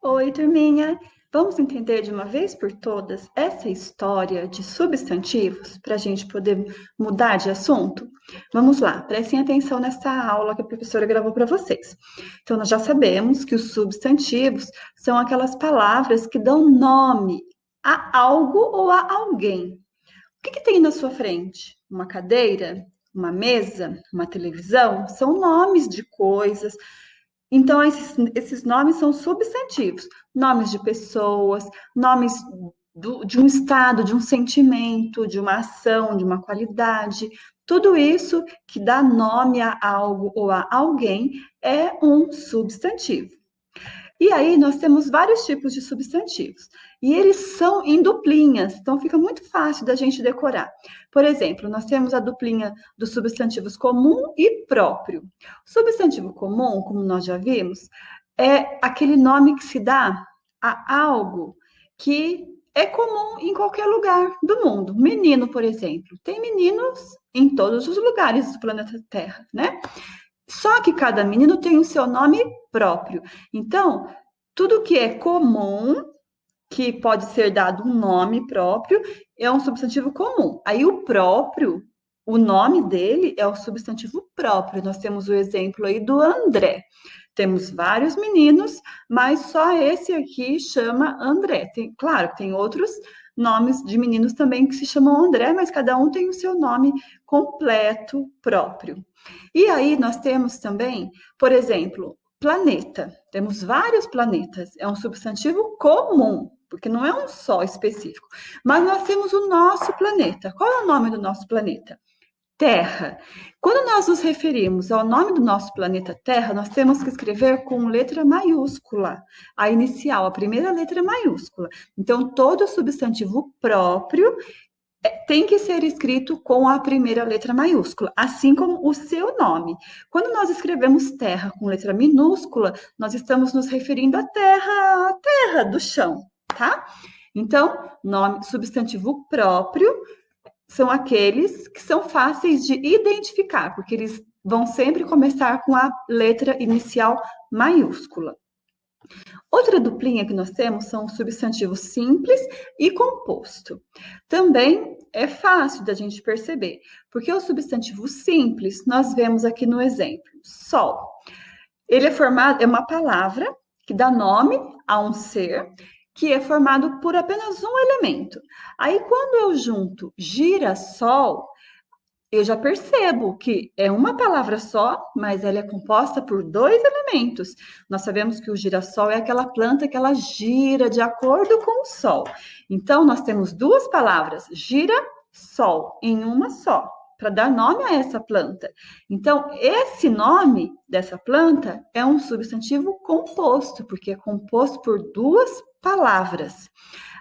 Oi, turminha! Vamos entender de uma vez por todas essa história de substantivos para a gente poder mudar de assunto? Vamos lá, prestem atenção nessa aula que a professora gravou para vocês. Então, nós já sabemos que os substantivos são aquelas palavras que dão nome a algo ou a alguém. O que tem na sua frente? Uma cadeira? Uma mesa? Uma televisão? São nomes de coisas. Então, esses nomes são substantivos, nomes de pessoas, nomes de um estado, de um sentimento, de uma ação, de uma qualidade. Tudo isso que dá nome a algo ou a alguém é um substantivo. E aí nós temos vários tipos de substantivos. E eles são em duplinhas, então fica muito fácil da gente decorar. Por exemplo, nós temos a duplinha dos substantivos comum e próprio. O substantivo comum, como nós já vimos, é aquele nome que se dá a algo que é comum em qualquer lugar do mundo. Menino, por exemplo. Tem meninos em todos os lugares do planeta Terra, né? Só que cada menino tem o seu nome próprio. Então, tudo que é comum, que pode ser dado um nome próprio, é um substantivo comum. Aí o próprio, o nome dele é o substantivo próprio. Nós temos o exemplo aí do André. Temos vários meninos, mas só esse aqui chama André. Claro que tem outros nomes de meninos também que se chamam André, mas cada um tem o seu nome completo próprio. E aí nós temos também, por exemplo, planeta. Temos vários planetas. É um substantivo comum, porque não é um só específico. Mas nós temos o nosso planeta. Qual é o nome do nosso planeta? Terra. Quando nós nos referimos ao nome do nosso planeta Terra, nós temos que escrever com letra maiúscula, a inicial, a primeira letra maiúscula. Então, todo substantivo próprio tem que ser escrito com a primeira letra maiúscula, assim como o seu nome. Quando nós escrevemos terra com letra minúscula, nós estamos nos referindo à terra do chão, tá? Então, nome, substantivo próprio são aqueles que são fáceis de identificar, porque eles vão sempre começar com a letra inicial maiúscula. Outra duplinha que nós temos são os substantivos simples e composto. Também é fácil da gente perceber, porque o substantivo simples, nós vemos aqui no exemplo, sol. Ele é uma palavra que dá nome a um ser que é formado por apenas um elemento. Aí, quando eu junto girassol, eu já percebo que é uma palavra só, mas ela é composta por dois elementos. Nós sabemos que o girassol é aquela planta que ela gira de acordo com o sol. Então, nós temos duas palavras, gira-sol, em uma só, para dar nome a essa planta. Então, esse nome dessa planta é um substantivo composto, porque é composto por duas palavras.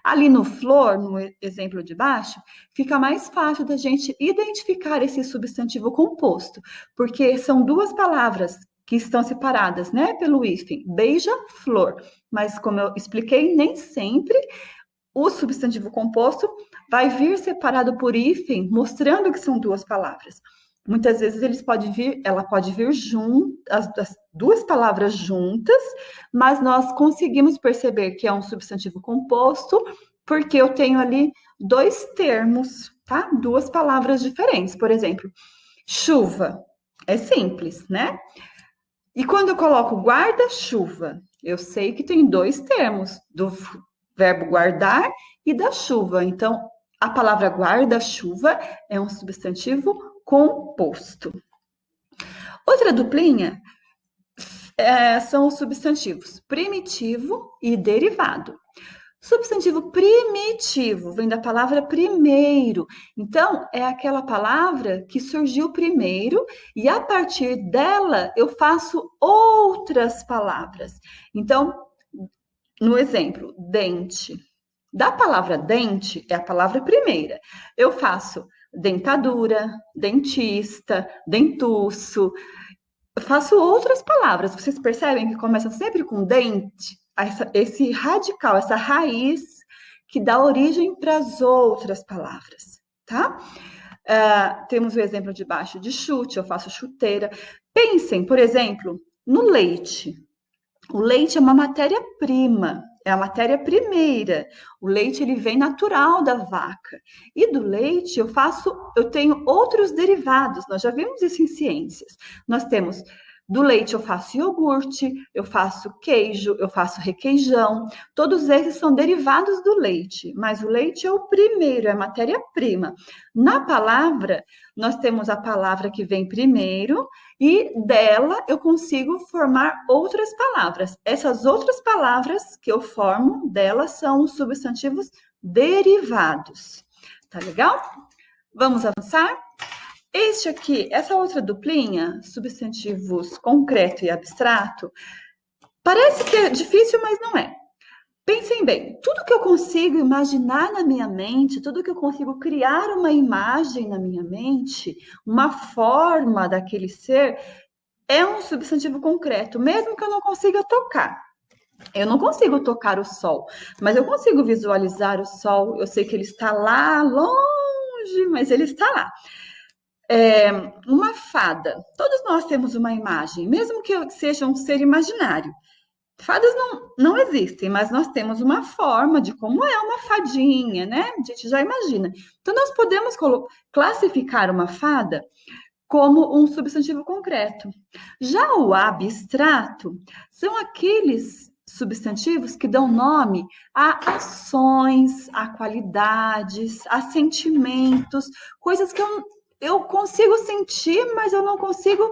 Ali no flor, no exemplo de baixo, fica mais fácil da gente identificar esse substantivo composto, porque são duas palavras que estão separadas, né, pelo hífen, beija-flor. Mas, como eu expliquei, nem sempre o substantivo composto vai vir separado por hífen, mostrando que são duas palavras. Muitas vezes ela pode vir junto, as duas palavras juntas, mas nós conseguimos perceber que é um substantivo composto, porque eu tenho ali dois termos, tá? Duas palavras diferentes. Por exemplo, chuva. É simples, né? E quando eu coloco guarda-chuva, eu sei que tem dois termos, do verbo guardar e da chuva. Então, a palavra guarda-chuva é um substantivo composto. Outra duplinha são os substantivos primitivo e derivado. Substantivo primitivo vem da palavra primeiro. Então, é aquela palavra que surgiu primeiro e a partir dela eu faço outras palavras. Então, no exemplo, dente. Da palavra dente é a palavra primeira. Eu faço dentadura, dentista, dentuço. Eu faço outras palavras. Vocês percebem que começa sempre com dente? Esse radical, essa raiz que dá origem para as outras palavras, tá? Temos o exemplo de baixo de chute, eu faço chuteira. Pensem, por exemplo, no leite. O leite é uma matéria-prima, é a matéria primeira. O leite ele vem natural da vaca. E do leite eu tenho outros derivados. Nós já vimos isso em ciências. Nós temos do leite eu faço iogurte, eu faço queijo, eu faço requeijão. Todos esses são derivados do leite, mas o leite é o primeiro, é a matéria-prima. Na palavra, nós temos a palavra que vem primeiro e dela eu consigo formar outras palavras. Essas outras palavras que eu formo delas são os substantivos derivados. Tá legal? Vamos avançar? Este aqui, essa outra duplinha, substantivos concreto e abstrato, parece que é difícil, mas não é. Pensem bem, tudo que eu consigo imaginar na minha mente, tudo que eu consigo criar uma imagem na minha mente, uma forma daquele ser, é um substantivo concreto, mesmo que eu não consiga tocar. Eu não consigo tocar o sol, mas eu consigo visualizar o sol. Eu sei que ele está lá longe, mas ele está lá. Uma fada. Todos nós temos uma imagem, mesmo que seja um ser imaginário. Fadas não existem, mas nós temos uma forma de como é uma fadinha, né? A gente já imagina. Então, nós podemos classificar uma fada como um substantivo concreto. Já o abstrato são aqueles substantivos que dão nome a ações, a qualidades, a sentimentos, coisas que eu consigo sentir, mas eu não consigo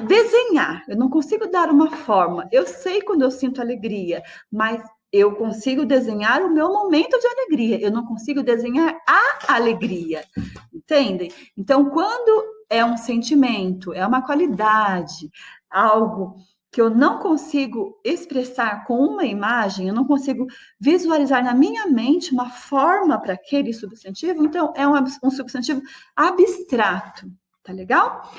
desenhar, eu não consigo dar uma forma. Eu sei quando eu sinto alegria, mas eu consigo desenhar o meu momento de alegria, eu não consigo desenhar a alegria, entendem? Então, quando é um sentimento, é uma qualidade, algo que eu não consigo expressar com uma imagem, eu não consigo visualizar na minha mente uma forma para aquele substantivo, então é um substantivo abstrato, tá legal?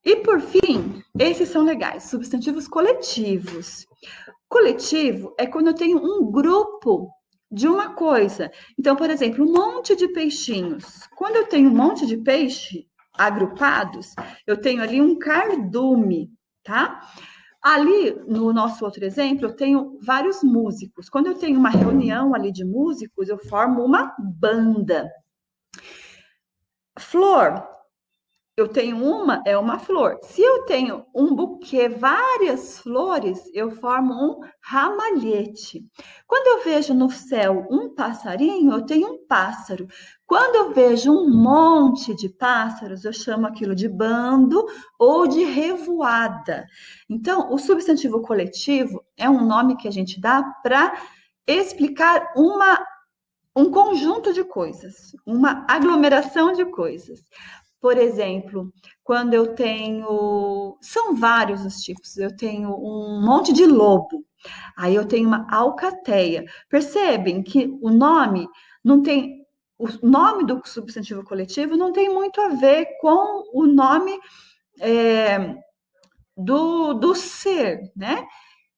E por fim, esses são legais, substantivos coletivos. Coletivo é quando eu tenho um grupo de uma coisa. Então, por exemplo, um monte de peixinhos. Quando eu tenho um monte de peixe agrupados, eu tenho ali um cardume, tá? Ali, no nosso outro exemplo, eu tenho vários músicos. Quando eu tenho uma reunião ali de músicos, eu formo uma banda. Flor, eu tenho é uma flor. Se eu tenho um buquê, várias flores, eu formo um ramalhete. Quando eu vejo no céu um passarinho, eu tenho um pássaro. Quando eu vejo um monte de pássaros, eu chamo aquilo de bando ou de revoada. Então, o substantivo coletivo é um nome que a gente dá para explicar um conjunto de coisas, uma aglomeração de coisas. Por exemplo, quando eu tenho. São vários os tipos. Eu tenho um monte de lobo. Aí eu tenho uma alcateia. Percebem que o nome não tem. O nome do substantivo coletivo não tem muito a ver com o nome do ser, né?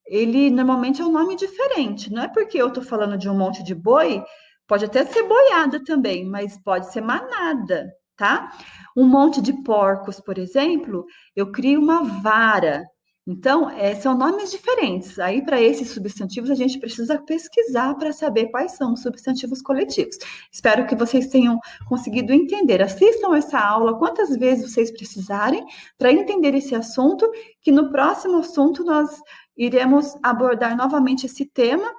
Ele normalmente é um nome diferente. Não é porque eu estou falando de um monte de boi, pode até ser boiada também, mas pode ser manada, tá? Um monte de porcos, por exemplo, eu crio uma vara. Então, são nomes diferentes. Aí, para esses substantivos, a gente precisa pesquisar para saber quais são os substantivos coletivos. Espero que vocês tenham conseguido entender. Assistam essa aula quantas vezes vocês precisarem para entender esse assunto, que no próximo assunto nós iremos abordar novamente esse tema,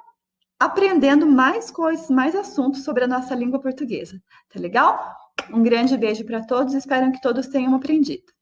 aprendendo mais coisas, mais assuntos sobre a nossa língua portuguesa. Tá legal? Um grande beijo para todos, espero que todos tenham aprendido.